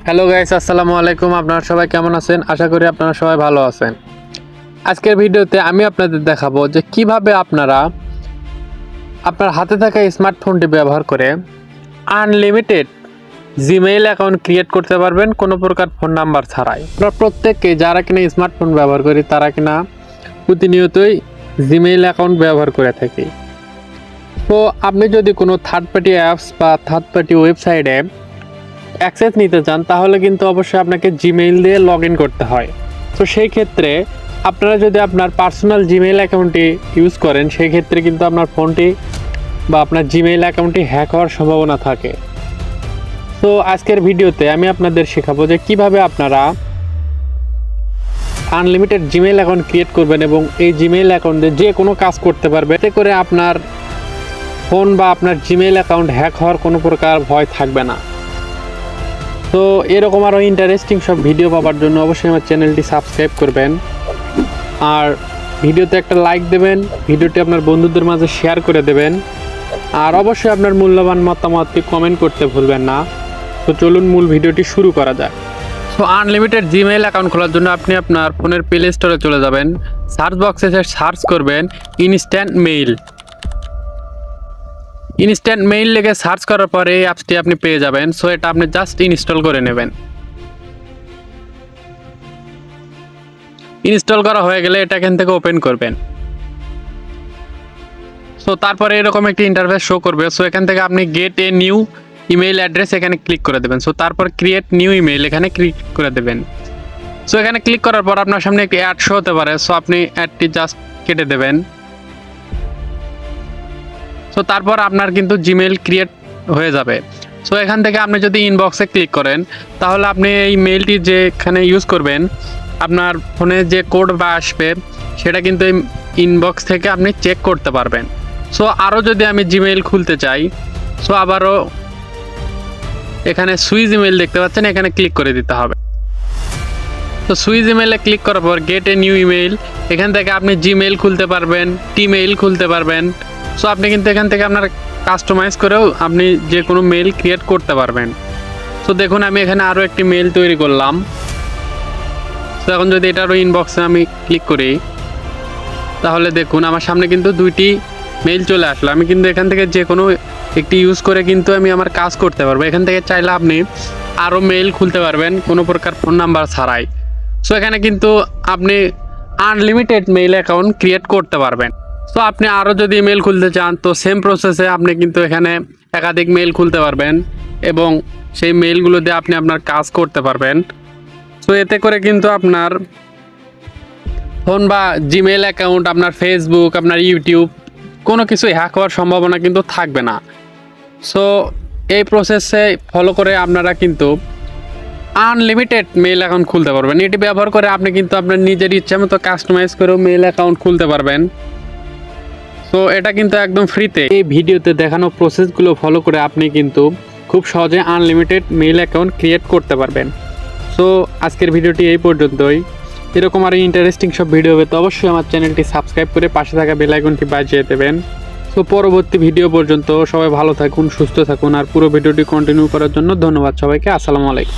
Hello guys, আসসালামু আলাইকুম। আপনারা সবাই কেমন আছেন? আশা করি আপনারা সবাই ভালো আছেন। আজকের ভিডিওতে আমি আপনাদের দেখাবো যে কিভাবে আপনারা আপনার হাতে থাকা স্মার্টফোনটি ব্যবহার করে আনলিমিটেড জিমেইল অ্যাকাউন্ট ক্রিয়েট করতে পারবেন কোনো প্রকার ফোন নাম্বার ছাড়াই। আমরা প্রত্যেককে যারা কিনা স্মার্টফোন ব্যবহার করি তারা কিনা প্রতিনিয়তই জিমেইল অ্যাকাউন্ট ব্যবহার করে থাকি। তো আপনি যদি কোনো থার্ড পার্টি অ্যাপস বা থার্ড পার্টি ওয়েবসাইটে অ্যাক্সেস নিতে চান তাহলে কিন্তু অবশ্যই আপনাকে জিমেইল দিয়ে লগ ইন করতে হয়। তো সেই ক্ষেত্রে আপনারা যদি আপনার পার্সোনাল জিমেইল অ্যাকাউন্টটি ইউজ করেন সেই ক্ষেত্রে কিন্তু আপনার ফোনটি বা আপনার জিমেইল অ্যাকাউন্টটি হ্যাক হওয়ার সম্ভাবনা থাকে। তো আজকের ভিডিওতে আমি আপনাদের শেখাবো যে কিভাবে আপনারা আনলিমিটেড জিমেইল অ্যাকাউন্ট ক্রিয়েট করবেন এবং এই জিমেইল অ্যাকাউন্টে যে কোনো কাজ করতে পারবে, এতে করে আপনার ফোন বা আপনার জিমেইল অ্যাকাউন্ট হ্যাক হওয়ার কোনো প্রকার ভয় থাকবে না। তো এরকম আরও ইন্টারেস্টিং সব ভিডিও পাওয়ার জন্য অবশ্যই আমার চ্যানেলটি সাবস্ক্রাইব করবেন আর ভিডিওতে একটা লাইক দেবেন, ভিডিওটি আপনার বন্ধুদের মাঝে শেয়ার করে দেবেন আর অবশ্যই আপনার মূল্যবান মতামতটি কমেন্ট করতে ভুলবেন না। তো চলুন মূল ভিডিওটি শুরু করা যাক। সো আনলিমিটেড জিমেইল অ্যাকাউন্ট খোলার জন্য আপনি আপনার ফোনের প্লে স্টোরে চলে যাবেন, সার্চ বক্সে সার্চ করবেন ইনস্ট্যান্ট মেইল। ইনস্ট্যান্ট মেইল লিখে সার্চ করার পরে এই অ্যাপসটি আপনি পেয়ে যাবেন। সো এটা আপনি জাস্ট ইনস্টল করে নেবেন। ইনস্টল করা হয়ে গেলে এটা এখান থেকে ওপেন করবেন। সো তারপরে এরকম একটি ইন্টারফেস শো করবে। সো এখান থেকে আপনি gate a new email address এখানে ক্লিক করে দেবেন। সো তারপর ক্রিয়েট নিউ ইমেইল এখানে ক্লিক করে দেবেন। সো এখানে ক্লিক করার পর আপনার সামনে একটি অ্যাড শো হতে পারে। সো আপনি অ্যাডটি জাস্ট কেটে দেবেন। সো তারপর আপনার কিন্তু জিমেইল ক্রিয়েট হয়ে যাবে। সো এখান থেকে আপনি যদি ইনবক্সে ক্লিক করেন তাহলে আপনি এই মেইলটি যেখানে ইউজ করবেন আপনার ফোনে যে কোড বা আসবে সেটা কিন্তু এই ইনবক্স থেকে আপনি চেক করতে পারবেন। সো আরও যদি আমি জিমেইল খুলতে চাই, সো আবারও এখানে সুইচ ইমেইল দেখতে পাচ্ছেন, এখানে ক্লিক করে দিতে হবে। তো সুইচ ইমেইলে ক্লিক করার পর গেট এ নিউ ইমেইল এখান থেকে আপনি জিমেইল খুলতে পারবেন, টিমেইল খুলতে পারবেন। সো আপনি কিন্তু এখান থেকে আপনার কাস্টমাইজ করেও আপনি যে কোনো মেইল ক্রিয়েট করতে পারবেন। সো দেখুন আমি এখানে আরও একটি মেইল তৈরি করলাম। সো এখন যদি এটারও ইনবক্সে আমি ক্লিক করি তাহলে দেখুন আমার সামনে কিন্তু দুইটি মেইল চলে আসলো। আমি কিন্তু এখান থেকে যে কোনো একটি ইউজ করে কিন্তু আমি আমার কাজ করতে পারবো। এখান থেকে চাইলে আপনি আরও মেইল খুলতে পারবেন কোনো প্রকার ফোন নাম্বার ছাড়াই। সো এখানে কিন্তু আপনি আনলিমিটেড মেইল অ্যাকাউন্ট ক্রিয়েট করতে পারবেন। সো আপনি আরও যদি মেইল খুলতে চান তো সেম প্রসেসে আপনি কিন্তু এখানে একাধিক মেইল খুলতে পারবেন এবং সেই মেইলগুলো দিয়ে আপনি আপনার কাজ করতে পারবেন। সো এতে করে কিন্তু আপনার ফোন বা জিমেইল অ্যাকাউন্ট, আপনার ফেসবুক, আপনার ইউটিউব কোনো কিছু হ্যাক হওয়ার সম্ভাবনা কিন্তু থাকবে না। সো এই প্রসেসে ফলো করে আপনারা কিন্তু আনলিমিটেড মেইল অ্যাকাউন্ট খুলতে পারবেন। এটি ব্যবহার করে আপনি কিন্তু আপনার নিজের ইচ্ছা মতো কাস্টমাইজ করেও মেইল অ্যাকাউন্ট খুলতে পারবেন। সো এটা কিন্তু একদম ফ্রিতে। এই ভিডিওতে দেখানো প্রসেসগুলো ফলো করে আপনি কিন্তু খুব সহজে আনলিমিটেড মেইল অ্যাকাউন্ট ক্রিয়েট করতে পারবেন। সো আজকের ভিডিওটি এই পর্যন্তই। এরকম আরও ইন্টারেস্টিং সব ভিডিও হবে তো অবশ্যই আমার চ্যানেলটি সাবস্ক্রাইব করে পাশে থাকা বেল আইকনটি বাজিয়ে দেবেন। সো পরবর্তী ভিডিও পর্যন্ত সবাই ভালো থাকুন, সুস্থ থাকুন আর পুরো ভিডিওটি কন্টিনিউ করার জন্য ধন্যবাদ সবাইকে। আসসালামু আলাইকুম।